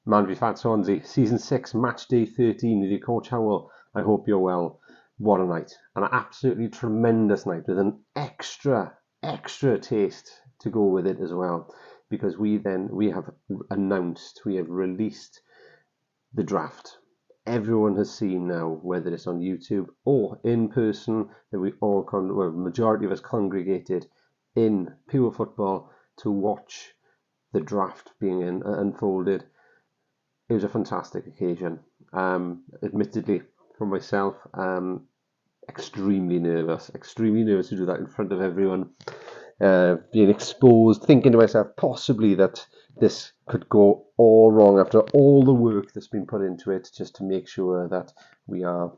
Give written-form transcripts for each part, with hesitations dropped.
MVFF Swansea, Season 6, Match Day 13 with your coach Howell. I hope you're well. What a night. An absolutely tremendous night with an extra taste to go with it as well. Because we have announced, we have released the draft. Everyone has seen now, whether it's on YouTube or in person, that we all, majority of us congregated in Pure Football to watch the draft being unfolded. It was a fantastic occasion. Admittedly, for myself, extremely nervous to do that in front of everyone, being exposed, thinking to myself possibly that this could go all wrong after all the work that's been put into it, just to make sure that we are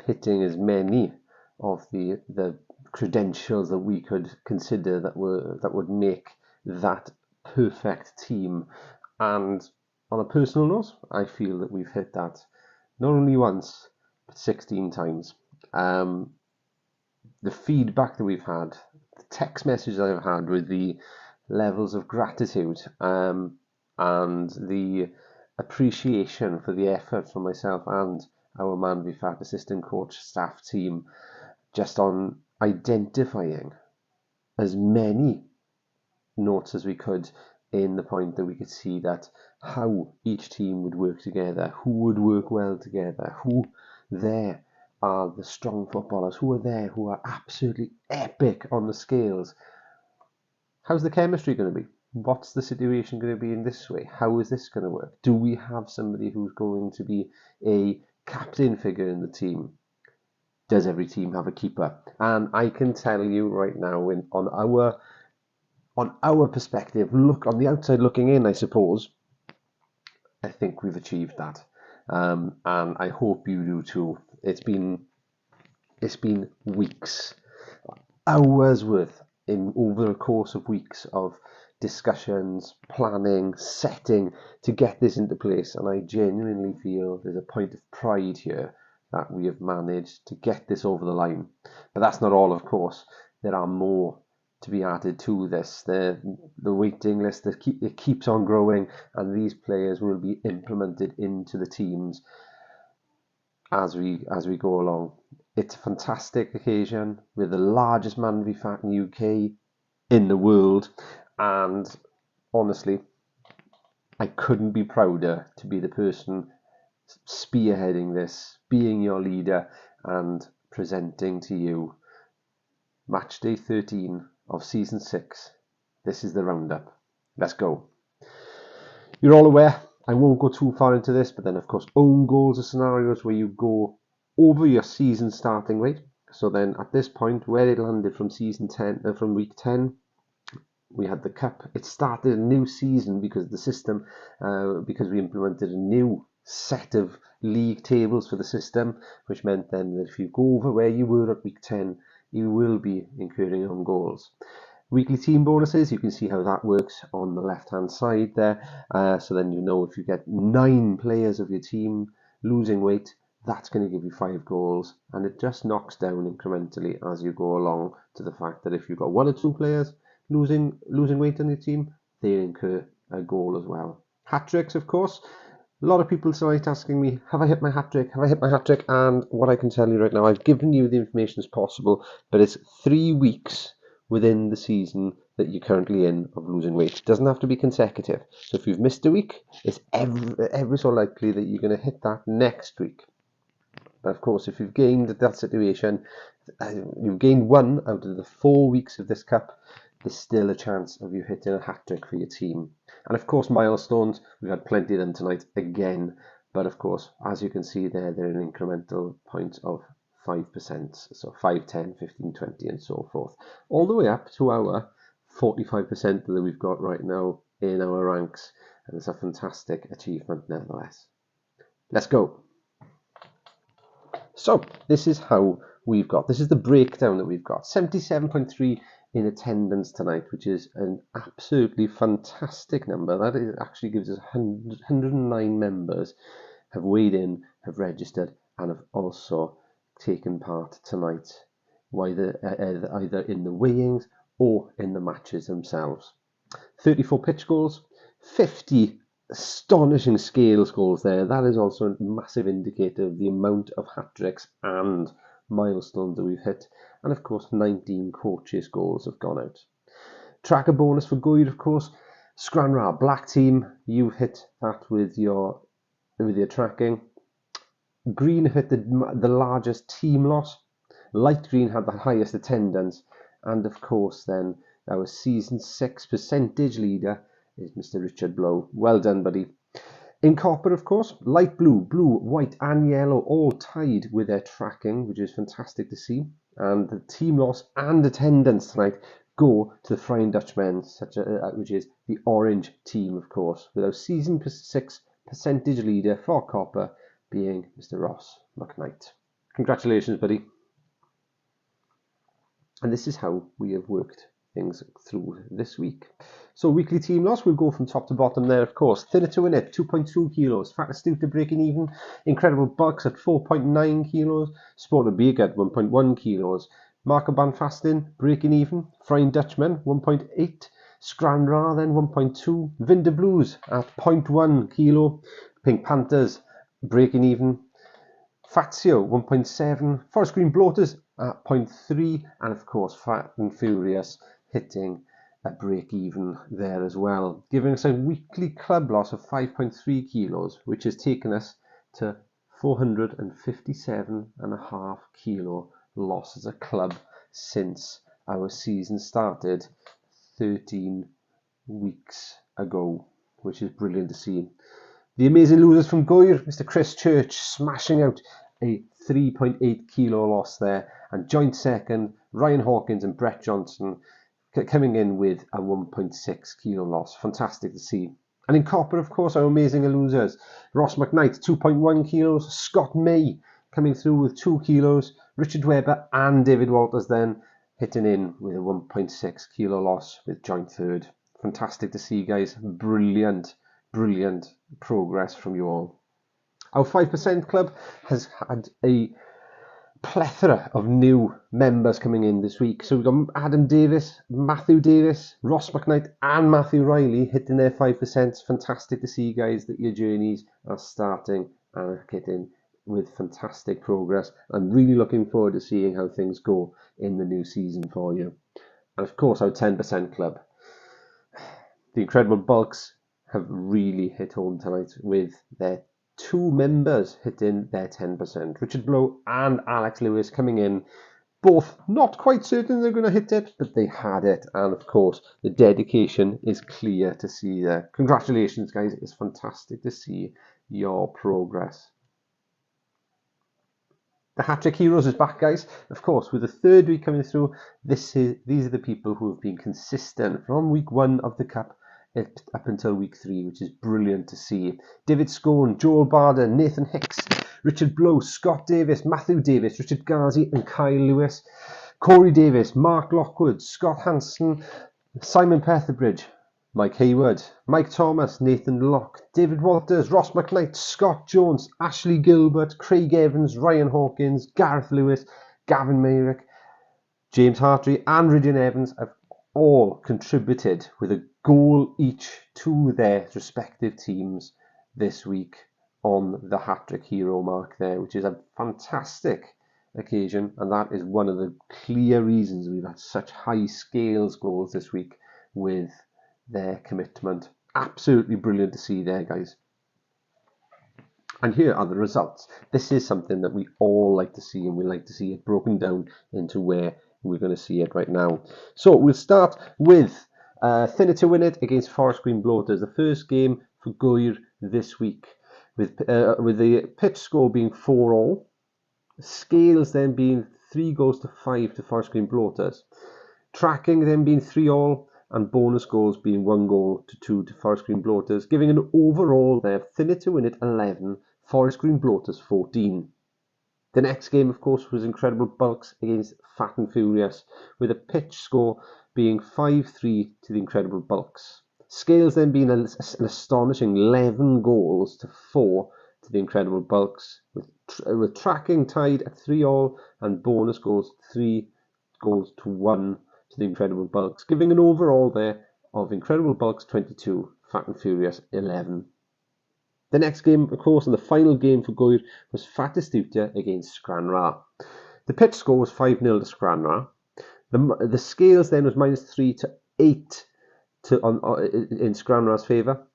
hitting as many of the credentials that we could consider that would make that perfect team. And on a personal note, I feel that we've hit that not only once, but 16 times. The feedback that we've had, the text messages I've had with the levels of gratitude and the appreciation for the effort from myself and our MVFF assistant coach staff team, just on identifying as many notes as we could, in the point that we could see that how each team would work together, who would work well together, who there are the strong footballers, who are there who are absolutely epic on the scales. How's the chemistry going to be? What's the situation going to be in this way? How is this going to work? Do we have somebody who's going to be a captain figure in the team? Does every team have a keeper? And I can tell you right now, on our perspective, look on the outside looking in, I suppose, I think we've achieved that, and I hope you do too. It's been weeks, hours worth over the course of weeks of discussions, planning, setting to get this into place, and I genuinely feel there's a point of pride here that we have managed to get this over the line. But that's not all, of course. There are more to be added to this. The waiting list, it keeps on growing, and these players will be implemented into the teams as we go along. It's a fantastic occasion. We're the largest MVFF in the UK, in the world, and honestly, I couldn't be prouder to be the person spearheading this, being your leader, and presenting to you Match Day 13 of Season 6. This is the Roundup. Let's go. You're all aware, I won't go too far into this, but then of course own goals are scenarios where you go over your season starting rate. So then at this point, where it landed from from week 10, we had the cup. It started a new season because of the system, because we implemented a new set of league tables for the system, which meant then that if you go over where you were at week 10, you will be incurring own goals. Weekly team bonuses, you can see how that works on the left hand side there. So then you know if you get 9 players of your team losing weight, that's going to give you 5 goals, and it just knocks down incrementally as you go along, to the fact that if you've got 1 or 2 players losing weight on your team, they incur a goal as well. Hat tricks, of course. A lot of people tonight asking me, have I hit my hat trick? Have I hit my hat trick? And what I can tell you right now, I've given you the information as possible, but it's 3 weeks within the season that you're currently in of losing weight. It doesn't have to be consecutive. So if you've missed a week, it's ever so likely that you're going to hit that next week. But of course, if you've gained that situation, you've gained 1 out of the 4 weeks of this cup, there's still a chance of you hitting a hat-trick for your team. And of course, milestones, we've had plenty of them tonight again. But of course, as you can see there, they're an incremental point of 5%. So 5, 10, 15, 20, and so forth. All the way up to our 45% that we've got right now in our ranks. And it's a fantastic achievement nevertheless. Let's go. So this is how we've got. This is the breakdown that we've got. 77.3 in attendance tonight, which is an absolutely fantastic number. That actually gives us 109 members have weighed in, have registered, and have also taken part tonight, either in the weighings or in the matches themselves. 34 pitch goals, 50 astonishing scales goals there. That is also a massive indicator of the amount of hat-tricks and milestones that we've hit. And of course, 19 coaches goals have gone out. Tracker bonus for Gwyr, of course. Scranra, black team, you've hit that with your tracking. Green hit the largest team loss. Light green had the highest attendance. And of course then, our season 6 percentage leader is Mr. Richard Blow. Well done, buddy. In Copr, of course, light blue, blue, white and yellow all tied with their tracking, which is fantastic to see. And the team loss and attendance tonight go to the Flying Dutchmen, which is the orange team, of course, with our season 6 percentage leader for Copr being Mr. Ross McKnight. Congratulations, buddy. And this is how we have worked things through this week. So weekly team loss, we'll go from top to bottom there, of course. Thinner to win it, 2.2 kilos. Factor Stoop to breaking even. Incredible Bulks at 4.9 kilos. Sport of Big at 1.1 kilos. Marker Band Fasting, breaking even. Frying Dutchman, 1.8. Scranra then 1.2. Vinder Blues at 0.1 kilo. Pink Panthers, breaking even. Fazio 1.7, Forest Green Bloaters at 0.3, and of course Fat and Furious hitting a break even there as well, giving us a weekly club loss of 5.3 kilos, which has taken us to 457.5 kilo loss as a club since our season started 13 weeks ago, which is brilliant to see. The amazing losers from Gwyr, Mr. Chris Church smashing out a 3.8 kilo loss there, and joint second, Ryan Hawkins and Brett Johnson coming in with a 1.6 kilo loss. Fantastic to see. And in Copr, of course, our amazing losers, Ross McKnight 2.1 kilos, Scott May coming through with 2 kilos, Richard Webber and David Walters then hitting in with a 1.6 kilo loss with joint third. Fantastic to see, guys. Brilliant progress from you all. Our 5% club has had a plethora of new members coming in this week. So we've got Adam Davis, Matthew Davis, Ross McKnight and Matthew Riley hitting their 5%. Fantastic to see, guys, that your journeys are starting and getting with fantastic progress. I'm really looking forward to seeing how things go in the new season for you. And of course, our 10% club. The Incredible Bulks have really hit home tonight with their 2 members hitting their 10%. Richard Blow and Alex Lewis coming in, both not quite certain they're going to hit it, but they had it. And of course, the dedication is clear to see there. Congratulations, guys. It's fantastic to see your progress. The Hat-Trick Heroes is back, guys. Of course, with the 3rd week coming through, these are the people who have been consistent from week 1 of the Cup up until week 3, which is brilliant to see. David Scone, Joel Barder, Nathan Hicks, Richard Blow, Scott Davis, Matthew Davis, Richard Ghazi and Kyle Lewis, Corey Davis, Mark Lockwood, Scott Hanson, Simon Petherbridge, Mike Hayward, Mike Thomas, Nathan Locke, David Walters, Ross McKnight, Scott Jones, Ashley Gilbert, Craig Evans, Ryan Hawkins, Gareth Lewis, Gavin Mayrick, James Hartree and Ridgeon Evans have all contributed with a goal each to their respective teams this week on the Hat-Trick Hero mark there, which is a fantastic occasion, and that is one of the clear reasons we've had such high scales goals this week with their commitment. Absolutely brilliant to see there, guys. And here are the results. This is something that we all like to see, and we like to see it broken down into where we're going to see it right now. So we'll start with Thinner to Win It against Forest Green Bloaters, the first game for Gwyr this week, with the pitch score being 4-4, scales then being 3 goals to 5 to Forest Green Bloaters, tracking then being 3-3, and bonus goals being 1 goal to 2 to Forest Green Bloaters, giving an overall there Thinner to Win It 11, Forest Green Bloaters 14. The next game, of course, was Incredible Bulks against Fat and Furious, with a pitch score being 5-3 to the Incredible Bulks. Scales then being an astonishing 11 goals to 4 to the Incredible Bulks, with tracking tied at 3-3 and bonus goals 3 goals to 1 to the Incredible Bulks, giving an overall there of Incredible Bulks 22, Fat and Furious 11. The next game, of course, and the final game for Gwyr was Fatistewta against Sgranra. The pitch score was 5-0 to Sgranra. The scales then was -3 to 8 in Sgranra's favour.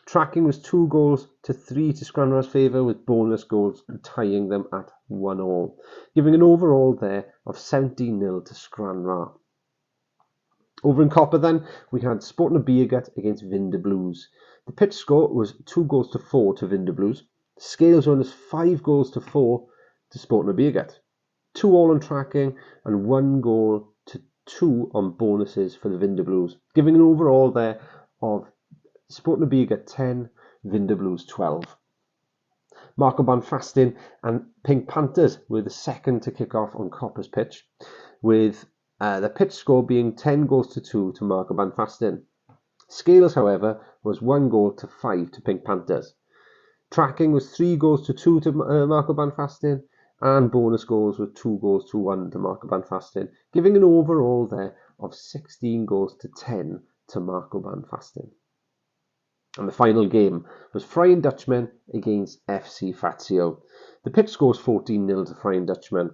Tracking was 2 goals to 3 to Sgranra's favour, with bonus goals tying them at 1-1, giving an overall there of 17-0 to Sgranra. Over in Copr then, we had Sporting Beergut against Vinder Blues. The pitch score was 2 goals to 4 to Vinder Blues. Scales run as 5 goals to 4 to Sporting Beergut. 2 all on tracking and 1 goal to 2 on bonuses for the Vinder Blues, giving an overall there of Sporting Beergut 10, Vinder Blues 12. Marco Banfastin and Pink Panthers were the second to kick off on Copr's pitch, with the pitch score being 10 goals to 2 to Marco Banfastin. Scales, however, was 1 goal to 5 to Pink Panthers. Tracking was 3 goals to 2 to Marco Banfastin, and bonus goals were 2 goals to 1 to Marco Banfastin, giving an overall there of 16 goals to 10 to Marco Banfastin. And the final game was Flying Dutchman against FC Fazio. The pitch score was 14-0 to Flying Dutchman.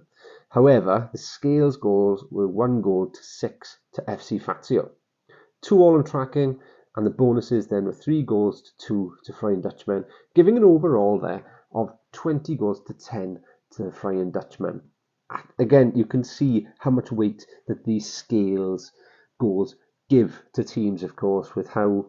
However, the scales goals were 1 goal to 6 to FC Fazio. 2 all on tracking, and the bonuses then were 3 goals to 2 to Flying Dutchman, giving an overall there of 20 goals to 10 to the Flying Dutchman. Again, you can see how much weight that these scales goals give to teams, of course, with how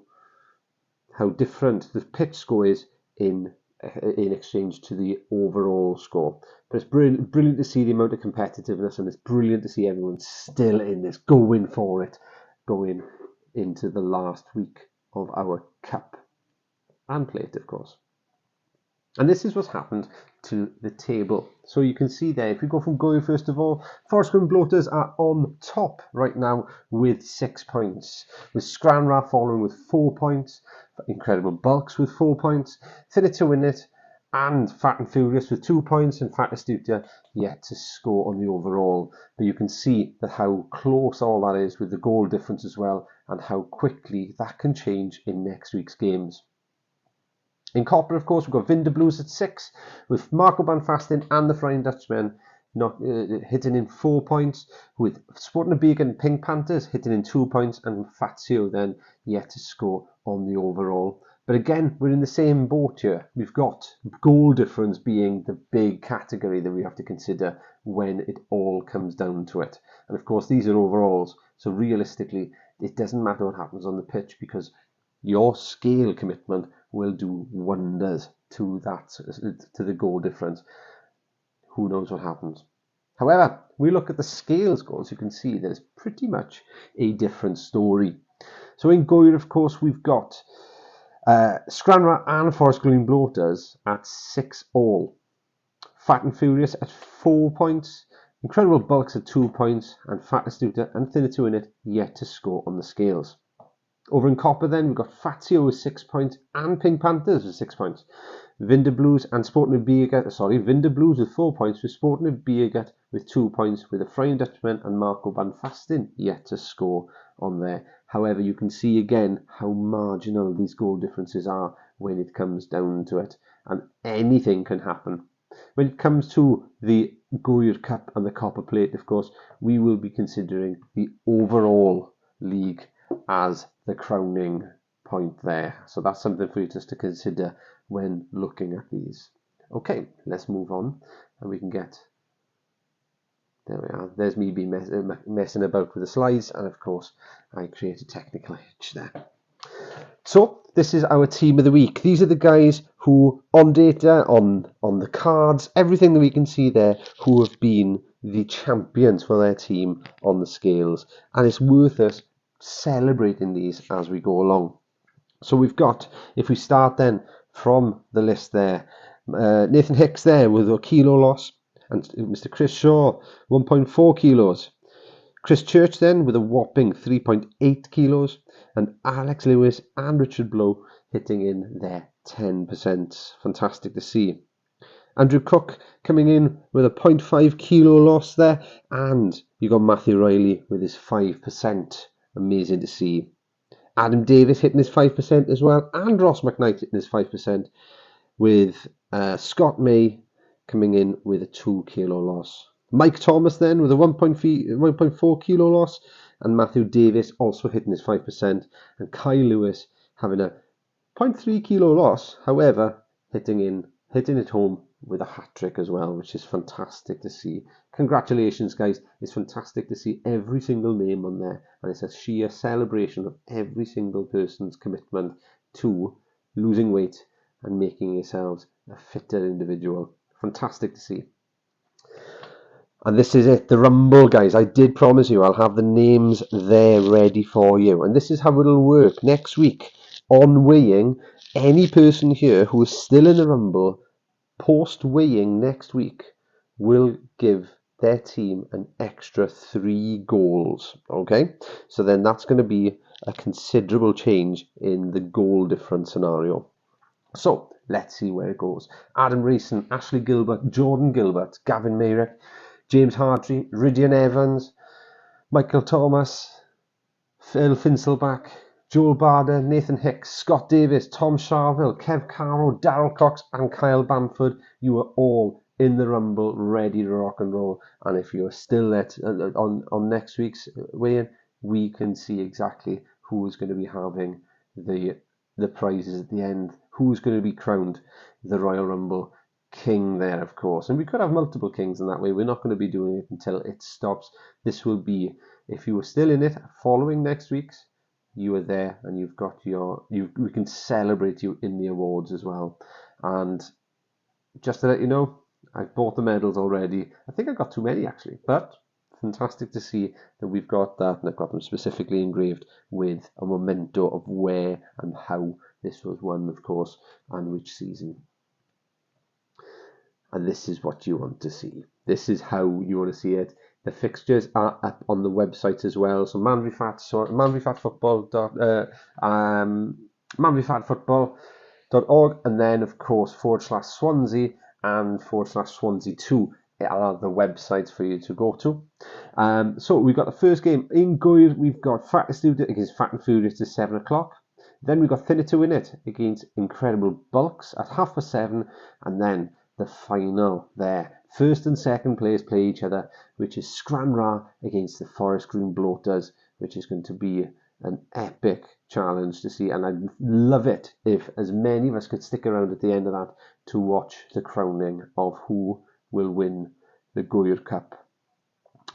different the pitch score is in exchange to the overall score. But it's brilliant to see the amount of competitiveness, and it's brilliant to see everyone still in this, going for it, going into the last week of our cup and plate, of course. And this is what's happened to the table. So you can see there, if we go from Gwyr first of all, Forest Green Bloaters are on top right now with 6 points, with Sgranra following with 4 points, Incredible Bulks with 4 points, Thinner to Win It, and Fat and Furious with 2 points, and Fatistewta yet to score on the overall. But you can see that how close all that is with the goal difference as well, and how quickly that can change in next week's games. In Copr, of course, we've got Vinder Blues at 6, with Marco Banfastin and the Flying Dutchman hitting in 4 points, with Sporting Beergut and Pink Panthers hitting in 2 points, and Fazio then yet to score on the overall. But again, we're in the same boat here. We've got goal difference being the big category that we have to consider when it all comes down to it. And of course, these are overalls, so realistically, it doesn't matter what happens on the pitch, because your scale commitment will do wonders to the goal difference. Who knows what happens? However, we look at the scales goals, you can see there's pretty much a different story. So in Gwyr, of course, we've got Sgranra and Forest Green Bloaters at 6 all. Fat and Furious at 4 points. Incredible Bulks at 2 points. And Fatistewta and Thinner to Win It yet to score on the scales. Over in Copr then, we've got Fazio with 6 points and Pink Panthers with 6 points. Vinder Blues and Sporting Beergut, Vinder Blues with 4 points, with Sporting Beergut with 2 points, with the Flying Dutchman and Marco Banfastin yet to score on there. However, you can see again how marginal these goal differences are when it comes down to it, and anything can happen. When it comes to the Gwyr Cup and the Copr Plate, of course, we will be considering the overall league as the crowning point there. So that's something for you just to consider when looking at these. Okay, let's move on, and we can get... There we are. There's me being messing about with the slides, and of course I create a technical hitch there. So this is our team of the week. These are the guys who, on data, on the cards, everything that we can see there, who have been the champions for their team on the scales, and it's worth us celebrating these as we go along. So we've got, if we start then from the list there, Nathan Hicks there with a kilo loss, and Mr. Chris Shaw 1.4 kilos. Chris Church then with a whopping 3.8 kilos, and Alex Lewis and Richard Blow hitting in their 10%. Fantastic to see. Andrew Cook coming in with a 0.5 kilo loss there, and you got Matthew Riley with his 5%. Amazing to see. Adam Davis hitting his 5% as well, and Ross McKnight hitting his 5%. with Scott May coming in with a 2 kilo loss. Mike Thomas then with a 1.4 kilo loss, and Matthew Davis also hitting his 5%, and Kyle Lewis having a 0.3 kilo loss, however, hitting it home with a hat-trick as well, which is fantastic to see. Congratulations, guys. It's fantastic to see every single name on there, and it's a sheer celebration of every single person's commitment to losing weight and making yourselves a fitter individual. Fantastic to see. And this is it, the Rumble, guys. I did promise you I'll have the names there ready for you. And this is how it'll work. Next week, on weighing, any person here who is still in the Rumble, post-weighing next week, will give their team an extra 3 goals. Okay? So then that's going to be a considerable change in the goal difference scenario. So, let's see where it goes. Adam Reeson, Ashley Gilbert, Jordan Gilbert, Gavin Mayrick, James Hartree, Rydian Evans, Michael Thomas, Phil Finselback, Joel Barder, Nathan Hicks, Scott Davis, Tom Sharville, Kev Caro, Darryl Cox and Kyle Bamford. You are all in the Rumble, ready to rock and roll. And if you're still there on next week's weigh-in, we can see exactly who is going to be having the prizes at the end, who's going to be crowned the Royal Rumble king there, of course. And we could have multiple kings in that way. We're not going to be doing it until it stops. This will be, if you were still in it following next week's, you are there and you've got we can celebrate you in the awards as well. And just to let you know, I've bought the medals already. I think I got too many actually, but fantastic to see that we've got that, and I've got them specifically engraved with a memento of where and how this was won, of course, and which season. And this is what you want to see. This is how you want to see it. The fixtures are up on the website as well. So manvifatfootball.org, and then of course /Swansea and /Swansea2 are the websites for you to go to. So we've got the first game in Gwyr. We've got Fattestude against Fat and Furious at 7 o'clock. Then we've got Thinner to Win It against Incredible Bulks at 7:30, and then the final there. First and second place play each other, which is Scranra against the Forest Green Bloaters, which is going to be an epic challenge to see. And I'd love it if as many of us could stick around at the end of that to watch the crowning of who will win the Gwyr Cup.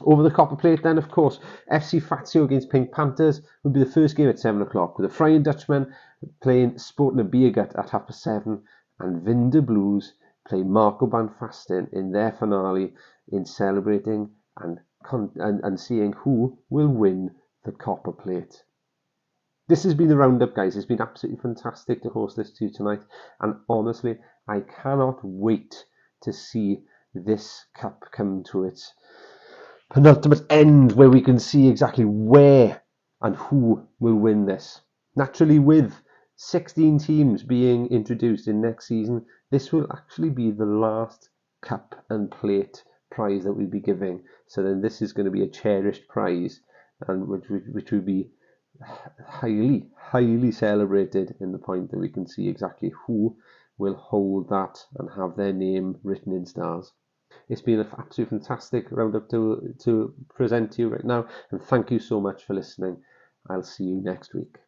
Over the copper plate then, of course, FC Fazio against Pink Panthers will be the first game at 7 o'clock, with the Flying Dutchman playing Sporting a Beergut at 7:30, and Vinder Blues play Marco Banfastin in their finale in celebrating and seeing who will win the copper plate. This has been the Roundup, guys. It's been absolutely fantastic to host this to you tonight, and honestly, I cannot wait to see this cup come to its penultimate end, where we can see exactly where and who will win this. Naturally, with 16 teams being introduced in next season, this will actually be the last cup and plate prize that we'll be giving. So then this is going to be a cherished prize, and which will be highly celebrated in the point that we can see exactly who will hold that and have their name written in stars. It's been an absolutely fantastic roundup to present to you right now, and thank you so much for listening. I'll see you next week.